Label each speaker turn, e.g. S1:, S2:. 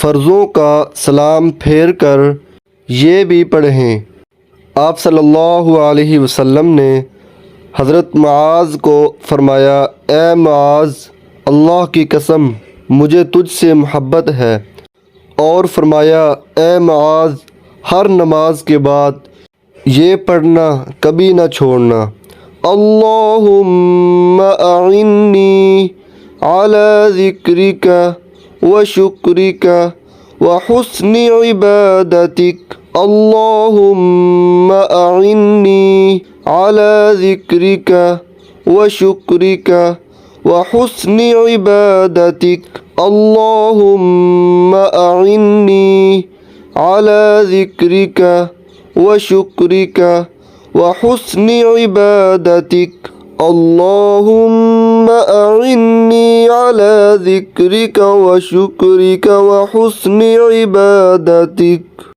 S1: फ़र्ज़ों का सलाम फेर कर ये भी पढ़ें। आप सल्लल्लाहु अलैहि वसल्लम ने हज़रत मुआज़ को फ़रमाया, ए मुआज़, अल्लाह की कसम मुझे तुझसे मोहब्बत है। और फ़रमाया, ए मुआज़, हर नमाज के बाद ये पढ़ना कभी ना छोड़ना, अल्लाहुम्मा अइन्नी अला ज़िक्रिका व शुक्रिका व हुस्नि इबादतिक। अल्लाहुम्मा अइन्नी अला ज़िक्रिका व शुक्रिका व हुस्नि इबादतिक। अल्लाहुम्मा अइन्नी अला ज़िक्रिका व शुक्रिका व हुस्नि इबादतिक। अल्लाहुम्मा अइन्नी अला ज़िक्रिका व शुक्रिका व हुस्नि इबादतिक।